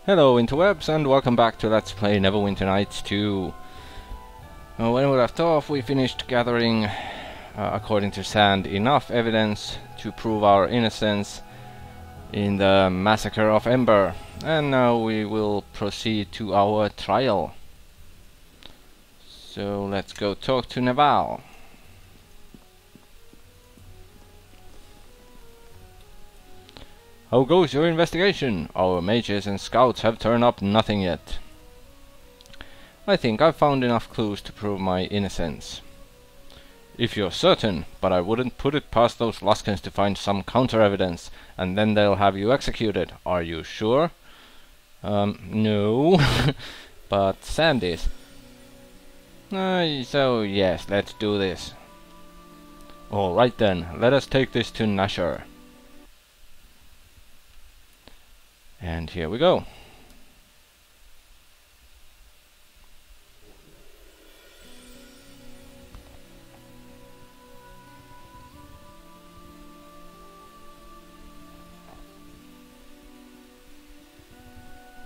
Hello interwebs and welcome back to Let's Play Neverwinter Nights 2. When we left off we finished gathering, according to Sand, enough evidence to prove our innocence in the massacre of Ember. And now we will proceed to our trial. So let's go talk to Naval. How goes your investigation? Our mages and scouts have turned up nothing yet. I think I've found enough clues to prove my innocence. If you're certain, but I wouldn't put it past those Luskans to find some counter-evidence, and then they'll have you executed. Are you sure? No. But Sand is. So yes, let's do this. Alright then, let us take this to Nashor. And here we go.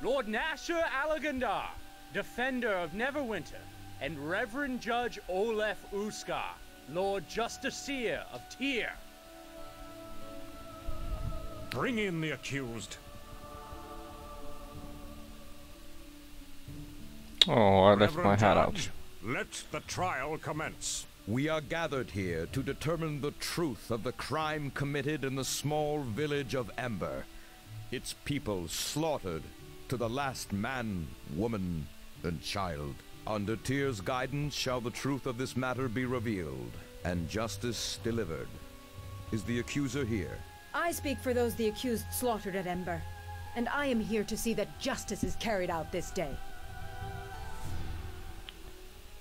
Lord Nashor Alagandar, Defender of Neverwinter, and Reverend Judge Olef Uskar, Lord Justiciar of Tyr. Bring in the accused. Oh, I left Reverend my hat out. Judge, let the trial commence. We are gathered here to determine the truth of the crime committed in the small village of Ember. Its people slaughtered to the last man, woman, and child. Under Tyr's guidance shall the truth of this matter be revealed, and justice delivered. Is the accuser here? I speak for those the accused slaughtered at Ember, and I am here to see that justice is carried out this day.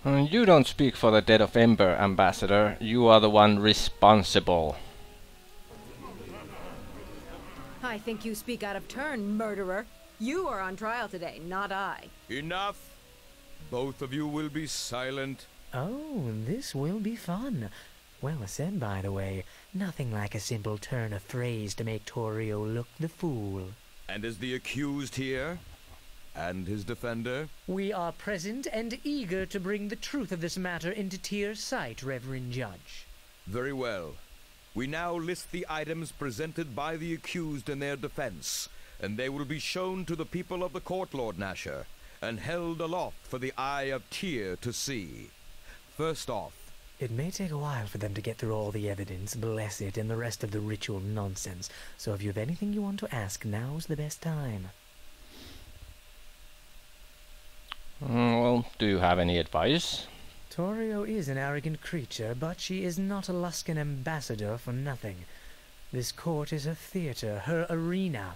You don't speak for the dead of Ember, Ambassador. You are the one responsible. I think you speak out of turn, murderer. You are on trial today, not I. Enough! Both of you will be silent. Oh, this will be fun. Well said, by the way. Nothing like a simple turn of phrase to make Torio look the fool. And is the accused here? And his defender? We are present and eager to bring the truth of this matter into Tyr's sight, Reverend Judge. Very well. We now list the items presented by the accused in their defense, and they will be shown to the people of the court, Lord Nashor, and held aloft for the eye of Tyr to see. First off, It may take a while for them to get through all the evidence, bless it, and the rest of the ritual nonsense, so if you have anything you want to ask, now's the best time. Well, do you have any advice? Torio is an arrogant creature, but she is not a Luskan ambassador for nothing. This court is her theater, her arena,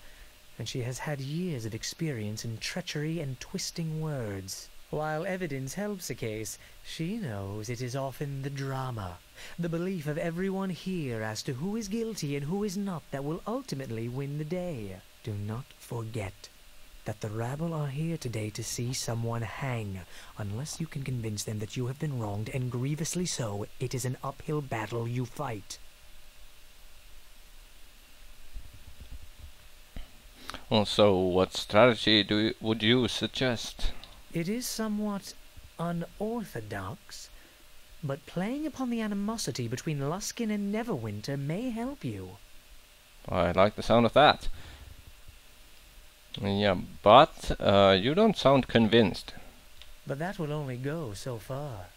and she has had years of experience in treachery and twisting words. While evidence helps a case, she knows it is often the drama, the belief of everyone here as to who is guilty and who is not that will ultimately win the day. Do not forget that the rabble are here today to see someone hang. Unless you can convince them that you have been wronged, and grievously so, it is an uphill battle you fight. Well, so what strategy would you suggest? It is somewhat unorthodox, but playing upon the animosity between Luskan and Neverwinter may help you. I like the sound of that. Yeah, but you don't sound convinced. But that will only go so far,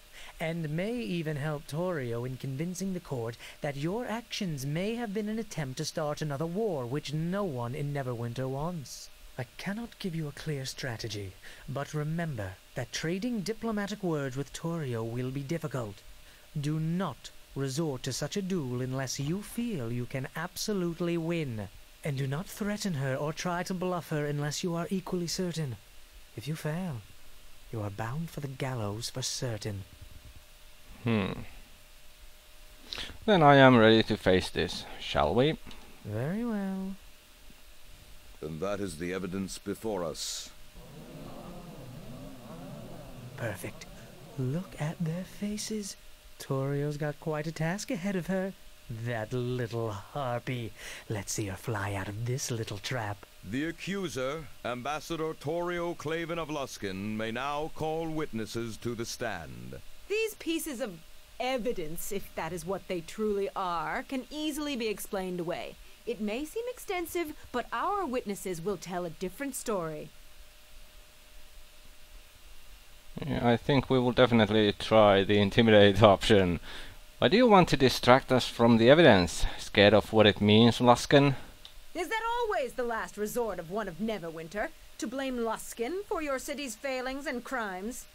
and may even help Torio in convincing the court that your actions may have been an attempt to start another war, which no one in Neverwinter wants. I cannot give you a clear strategy, but remember that trading diplomatic words with Torio will be difficult. Do not resort to such a duel unless you feel you can absolutely win. And do not threaten her or try to bluff her unless you are equally certain. If you fail, you are bound for the gallows for certain. Then I am ready to face this, shall we? Very well. and that is the evidence before us. Perfect. Look at their faces. Torio's got quite a task ahead of her. That little harpy. Let's see her fly out of this little trap. The accuser, Ambassador Torio Claven of Luskan, may now call witnesses to the stand. These pieces of evidence, if that is what they truly are, can easily be explained away. It may seem extensive, but our witnesses will tell a different story. Yeah, I think we will definitely try the intimidate option. Why do you want to distract us from the evidence? Scared of what it means, Luskan? Is that always the last resort of one of Neverwinter? To blame Luskan for your city's failings and crimes?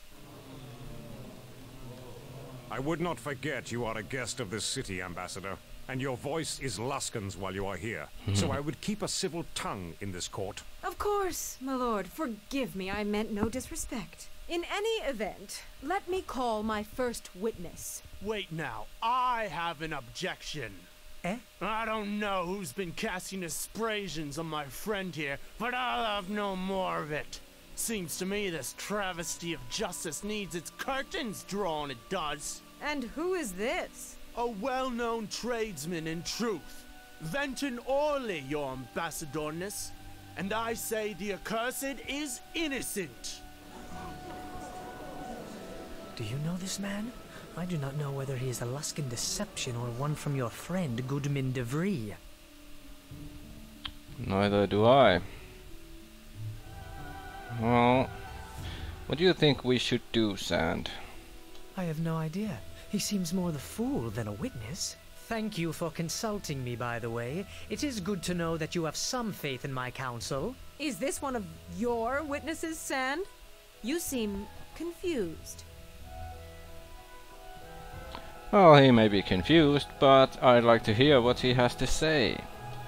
I would not forget you are a guest of this city, Ambassador, and your voice is Luskan's while you are here. So I would keep a civil tongue in this court. Of course, my lord. Forgive me, I meant no disrespect. In any event, let me call my first witness. Wait now, I have an objection. Eh? I don't know who's been casting aspersions on my friend here, but I'll have no more of it. Seems to me this travesty of justice needs its curtains drawn, it does. And who is this? A well-known tradesman in truth. Venton Orley, your ambassadorness. And I say the accursed is innocent. Do you know this man? I do not know whether he is a Luskan deception or one from your friend Goodman de Vries. Neither do I. Well, what do you think we should do, Sand? I have no idea. He seems more the fool than a witness. Thank you for consulting me, by the way. It is good to know that you have some faith in my counsel. Is this one of your witnesses, Sand? You seem confused. Well, he may be confused, but I'd like to hear what he has to say.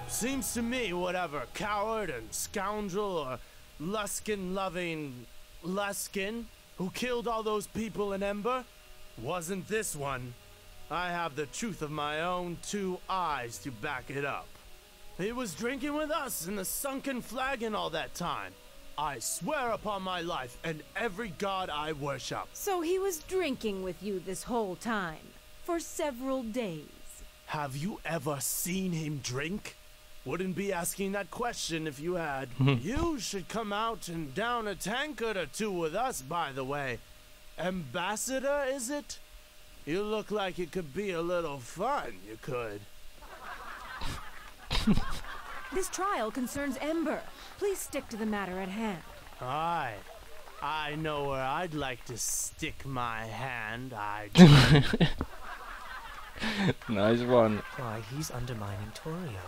Seems to me whatever coward and scoundrel or Luskan-loving Luskan who killed all those people in Ember wasn't this one. I have the truth of my own two eyes to back it up. He was drinking with us in the sunken flagon all that time. I swear upon my life and every god I worship. So he was drinking with you this whole time, for several days. Have you ever seen him drink? Wouldn't be asking that question if you had. You should come out and down a tankard or two with us, by the way. Ambassador, is it? You look like it could be a little fun, you could. This trial concerns Ember. Please stick to the matter at hand. Aye. I know where I'd like to stick my hand. Nice one. Why, he's undermining Torio.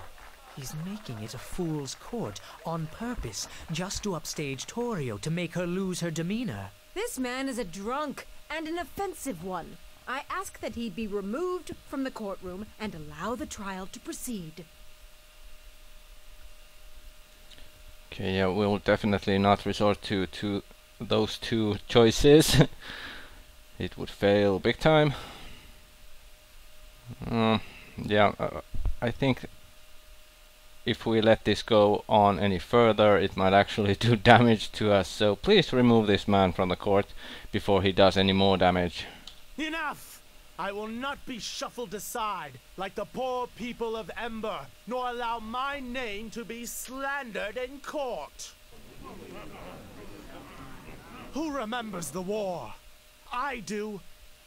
He's making it a fool's court on purpose, just to upstage Torio to make her lose her demeanor. This man is a drunk and an offensive one. I ask that he be removed from the courtroom and allow the trial to proceed. Okay, yeah, we'll definitely not resort to those two choices. It would fail big time. Yeah, I think if we let this go on any further, it might actually do damage to us. So please remove this man from the court before he does any more damage. Enough! I will not be shuffled aside like the poor people of Ember, nor allow my name to be slandered in court. Who remembers the war? I do.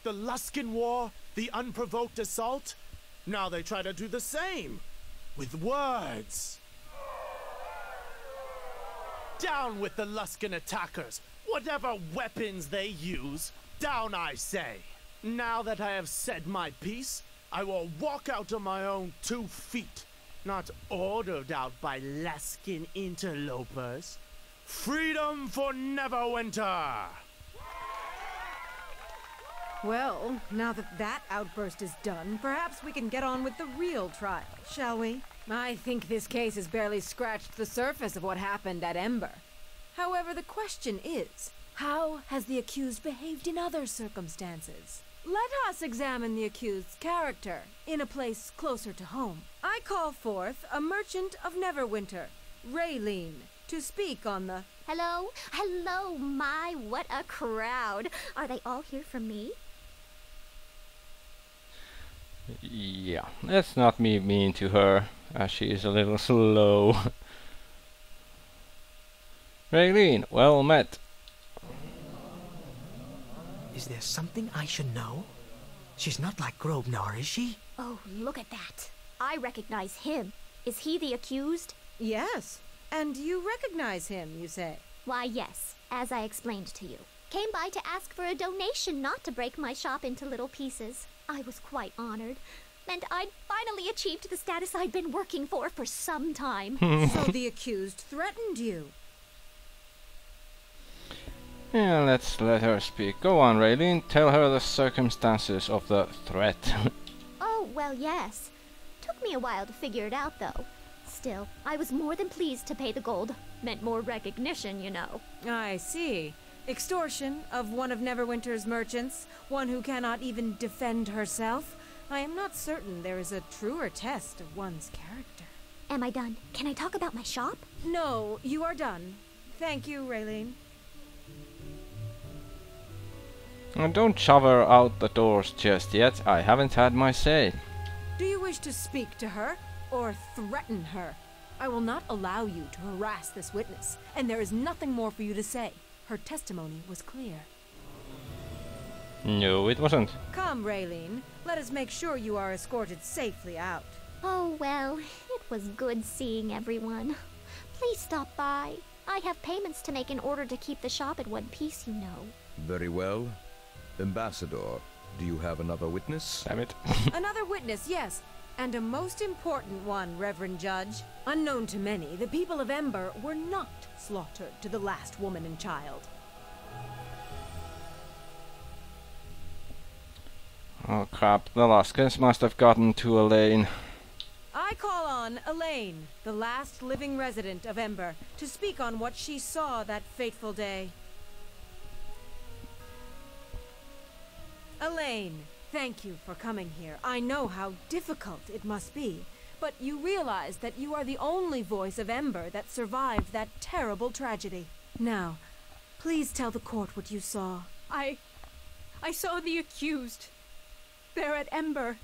The Luskan War, the unprovoked assault. Now they try to do the same, with words. Down with the Luskan attackers, whatever weapons they use. Down, I say. Now that I have said my piece, I will walk out on my own 2 feet, not ordered out by Luskan interlopers. Freedom for Neverwinter! Well, now that that outburst is done, perhaps we can get on with the real trial, shall we? I think this case has barely scratched the surface of what happened at Ember. However, the question is, how has the accused behaved in other circumstances? Let us examine the accused's character in a place closer to home. I call forth a merchant of Neverwinter, Raylene, to speak on the... Hello? Hello, my, what a crowd. Are they all here for me? Yeah, let's not be mean to her, as she is a little slow. Raylene, well met. Is there something I should know? She's not like Grosvenor, is she? Oh, look at that. I recognize him. Is he the accused? Yes. And you recognize him, you say? Why, yes, as I explained to you. Came by to ask for a donation, not to break my shop into little pieces. I was quite honored. Meant I'd finally achieved the status I'd been working for some time. So the accused threatened you? Yeah, let's let her speak. Go on, Raylene, tell her the circumstances of the threat. Oh, well, yes. Took me a while to figure it out, though. Still, I was more than pleased to pay the gold. Meant more recognition, you know. I see. Extortion of one of Neverwinter's merchants, one who cannot even defend herself. I am not certain there is a truer test of one's character. Am I done? Can I talk about my shop? No, you are done. Thank you, Raylene. Don't shove her out the doors just yet. I haven't had my say. Do you wish to speak to her or threaten her? I will not allow you to harass this witness, and there is nothing more for you to say. Her testimony was clear. No, it wasn't. Come, Raylene. Let us make sure you are escorted safely out. Oh, well, it was good seeing everyone. Please stop by. I have payments to make in order to keep the shop in one piece, you know. Very well. Ambassador, do you have another witness? Damn it. Another witness, yes. And a most important one, Reverend Judge. Unknown to many, the people of Ember were not slaughtered to the last woman and child. Oh crap, the Laskans must have gotten to Elaine. I call on Elaine, the last living resident of Ember, to speak on what she saw that fateful day. Elaine, thank you for coming here. I know how difficult it must be, but you realize that you are the only voice of Ember that survived that terrible tragedy. Now, please tell the court what you saw. I saw the accused. They're at Ember.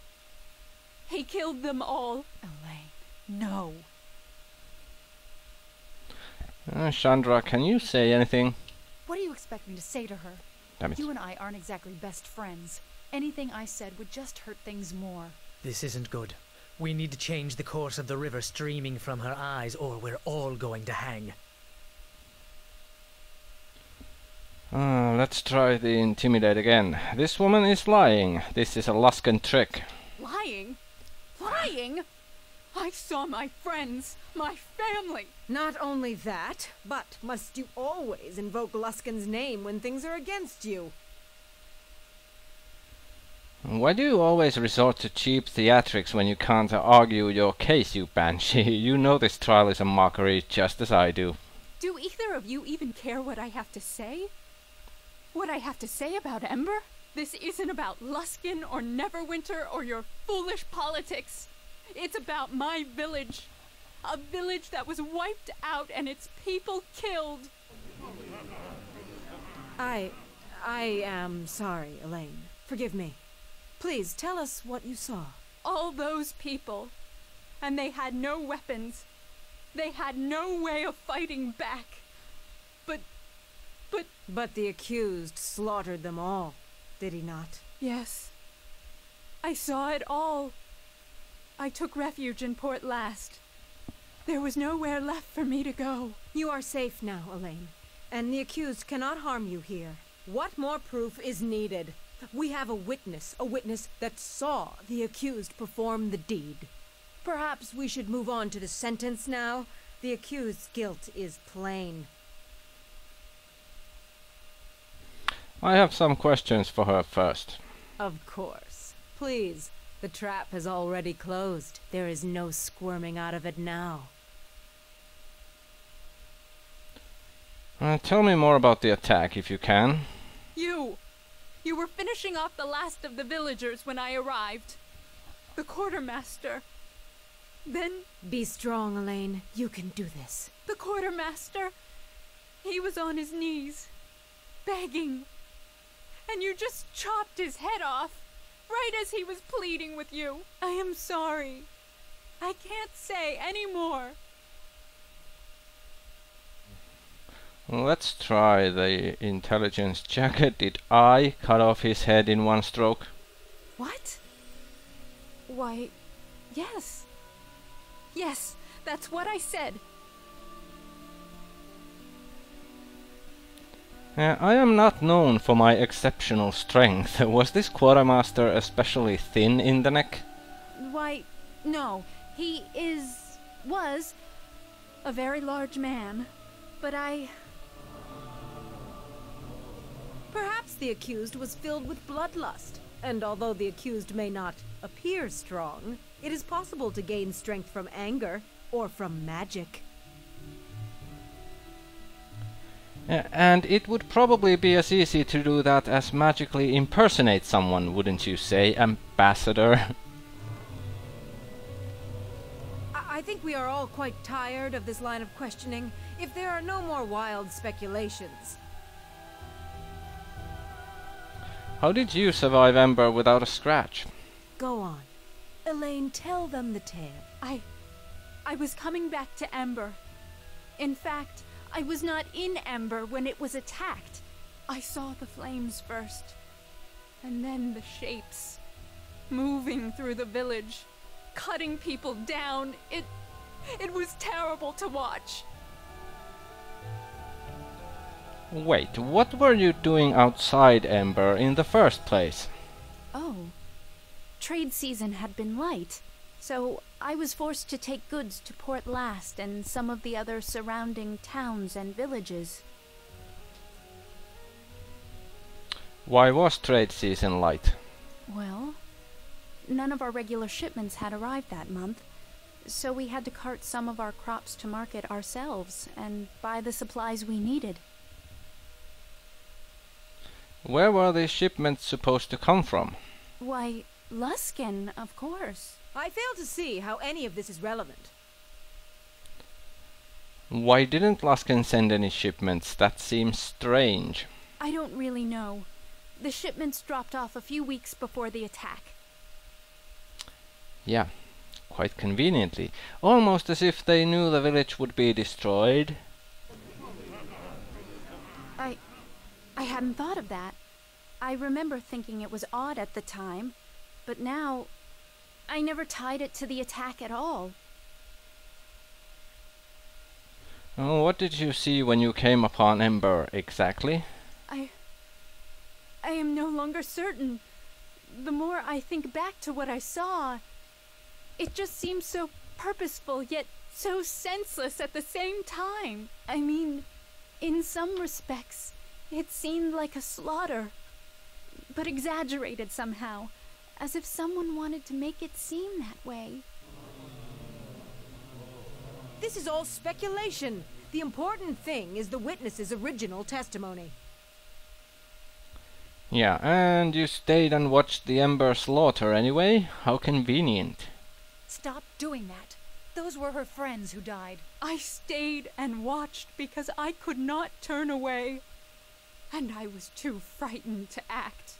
He killed them all. Elaine, no. Shandra, can you say anything? What do you expect me to say to her? Damn it. You and I aren't exactly best friends. Anything I said would just hurt things more. This isn't good. We need to change the course of the river streaming from her eyes, or we're all going to hang. Let's try the intimidate again. This woman is lying. This is a Luskan trick. Lying? Lying? I saw my friends, my family. Not only that, but must you always invoke Luskan's name when things are against you? Why do you always resort to cheap theatrics when you can't argue your case, you banshee? You know this trial is a mockery, just as I do. Do either of you even care what I have to say? What I have to say about Ember? This isn't about Luskan or Neverwinter or your foolish politics. It's about my village. A village that was wiped out and its people killed. I am sorry, Elaine. Forgive me. Please tell us what you saw. All those people. And they had no weapons. They had no way of fighting back. But the accused slaughtered them all, did he not? Yes. I saw it all. I took refuge in Port Last. There was nowhere left for me to go. You are safe now, Elaine, and the accused cannot harm you here. What more proof is needed? We have a witness that saw the accused perform the deed. Perhaps we should move on to the sentence now. The accused's guilt is plain. I have some questions for her first. Of course. Please, the trap has already closed. There is no squirming out of it now. Tell me more about the attack, if you can. You were finishing off the last of the villagers when I arrived. The quartermaster. Then... Be strong, Elaine. You can do this. The quartermaster. He was on his knees, begging. And you just chopped his head off. right as he was pleading with you. I am sorry. I can't say any more. Let's try the intelligence check. Did I cut off his head in one stroke? What? Why, yes. Yes, that's what I said. I am not known for my exceptional strength. Was this quartermaster especially thin in the neck? Why, no. He was a very large man. But Perhaps the accused was filled with bloodlust, and although the accused may not appear strong, it is possible to gain strength from anger or from magic. And it would probably be as easy to do that as magically impersonate someone, wouldn't you say, Ambassador? I think we are all quite tired of this line of questioning. If there are no more wild speculations. How did you survive Ember without a scratch? Go on. Elaine, tell them the tale. I was coming back to Ember. In fact, I was not in Ember when it was attacked. I saw the flames first, and then the shapes moving through the village, cutting people down. It was terrible to watch. Wait, what were you doing outside Ember in the first place? Oh, trade season had been light, so I was forced to take goods to Port Last and some of the other surrounding towns and villages. Why was trade season light? Well, none of our regular shipments had arrived that month, so we had to cart some of our crops to market ourselves and buy the supplies we needed. Where were these shipments supposed to come from? Why, Luskin, of course. I fail to see how any of this is relevant. Why didn't Luskin send any shipments? That seems strange. I don't really know. The shipments dropped off a few weeks before the attack. Yeah, quite conveniently. Almost as if they knew the village would be destroyed. I hadn't thought of that. I remember thinking it was odd at the time, but now I never tied it to the attack at all. Oh, what did you see when you came upon Ember, exactly? I am no longer certain. The more I think back to what I saw, it just seems so purposeful, yet so senseless at the same time. I mean, in some respects, it seemed like a slaughter, but exaggerated somehow, as if someone wanted to make it seem that way. This is all speculation. The important thing is the witness's original testimony. Yeah, and you stayed and watched the Ember slaughter anyway? How convenient. Stop doing that. Those were her friends who died. I stayed and watched because I could not turn away. And I was too frightened to act.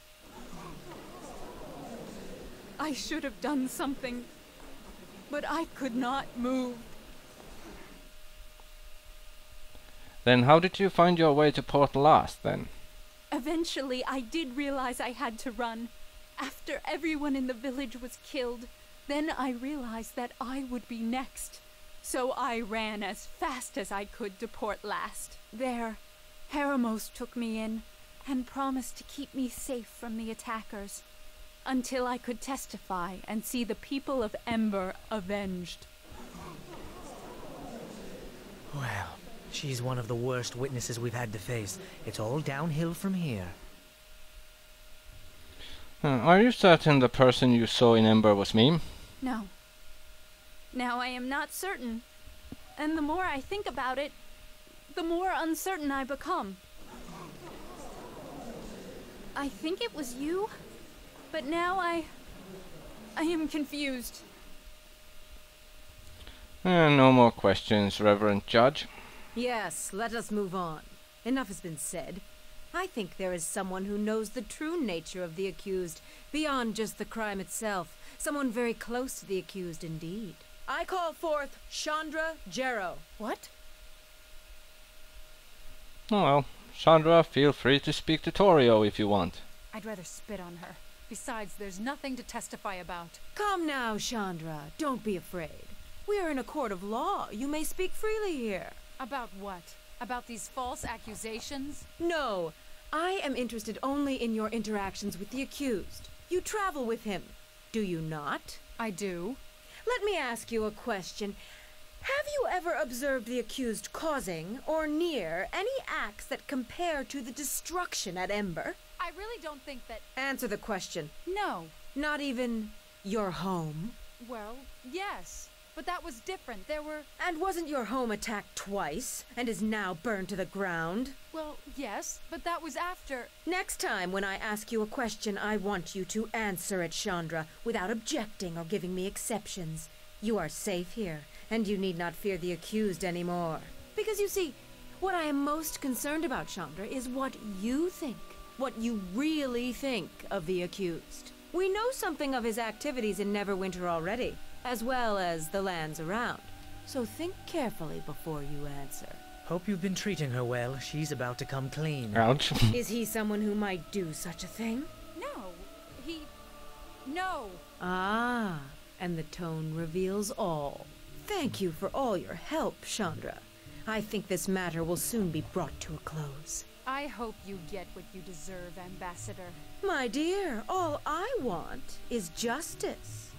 I should have done something, but I could not move. Then how did you find your way to Port Last, then? Eventually, I did realize I had to run. After everyone in the village was killed, then I realized that I would be next. So I ran as fast as I could to Port Last. There, Heramos took me in and promised to keep me safe from the attackers until I could testify and see the people of Ember avenged. Well, she's one of the worst witnesses we've had to face. It's all downhill from here. Are you certain the person you saw in Ember was me? No. Now I am not certain. And the more I think about it, the more uncertain I become. I think it was you, but now I am confused. No more questions, Reverend Judge. Yes, let us move on. Enough has been said. I think there is someone who knows the true nature of the accused, beyond just the crime itself. Someone very close to the accused indeed. I call forth Shandra Jarrow. What? Oh well, Shandra, feel free to speak to Torio if you want. I'd rather spit on her. Besides, there's nothing to testify about. Come now, Shandra. Don't be afraid. We are in a court of law. You may speak freely here. About what? About these false accusations? No. I am interested only in your interactions with the accused. You travel with him, do you not? I do. Let me ask you a question. Have you ever observed the accused causing, or near, any acts that compare to the destruction at Ember? I really don't think that... Answer the question. No. Not even your home? Well, yes. But that was different. There were... And wasn't your home attacked twice, and is now burned to the ground? Well, yes, but that was after... Next time when I ask you a question, I want you to answer it, Shandra, without objecting or giving me exceptions. You are safe here, and you need not fear the accused anymore. Because you see, what I am most concerned about, Shandra, is what you think. What you really think of the accused. We know something of his activities in Neverwinter already, as well as the lands around. So think carefully before you answer. Hope you've been treating her well. She's about to come clean. Ouch. Is he someone who might do such a thing? No. No. Ah, and the tone reveals all. Thank you for all your help, Shandra. I think this matter will soon be brought to a close. I hope you get what you deserve, Ambassador. My dear, all I want is justice.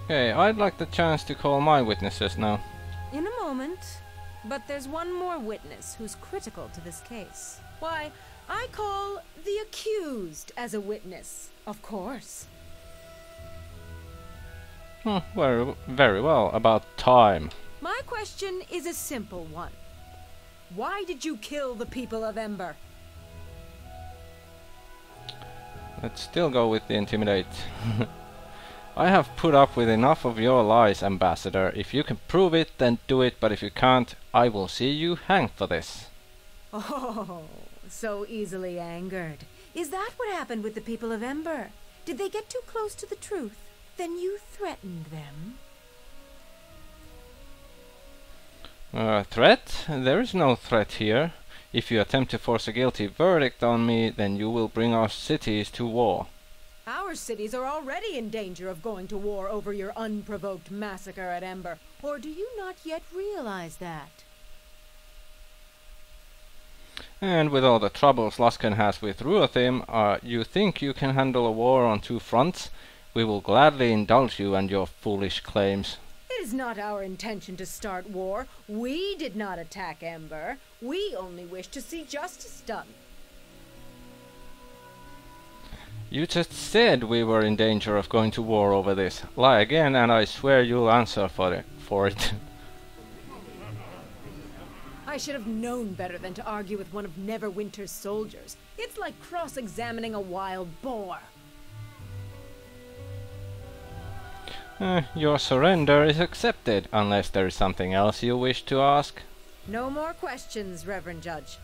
Okay, I'd like the chance to call my witnesses now. In a moment. But there's one more witness who's critical to this case. Why, I call the accused as a witness, of course. Very well, about time. My question is a simple one. Why did you kill the people of Ember? Let's still go with the intimidate. I have put up with enough of your lies, Ambassador. If you can prove it, then do it, but if you can't, I will see you hanged for this. Oh, so easily angered. Is that what happened with the people of Ember? Did they get too close to the truth? Then you threatened them? Threat? There is no threat here. If you attempt to force a guilty verdict on me, then you will bring our cities to war. Our cities are already in danger of going to war over your unprovoked massacre at Ember. Or do you not yet realize that? And with all the troubles Luskan has with Ruathim, you think you can handle a war on two fronts? We will gladly indulge you and your foolish claims. It is not our intention to start war. We did not attack Ember. We only wish to see justice done. You just said we were in danger of going to war over this. Lie again and I swear you'll answer for it. I should have known better than to argue with one of Neverwinter's soldiers. It's like cross-examining a wild boar. Your surrender is accepted, unless there is something else you wish to ask. No more questions, Reverend Judge.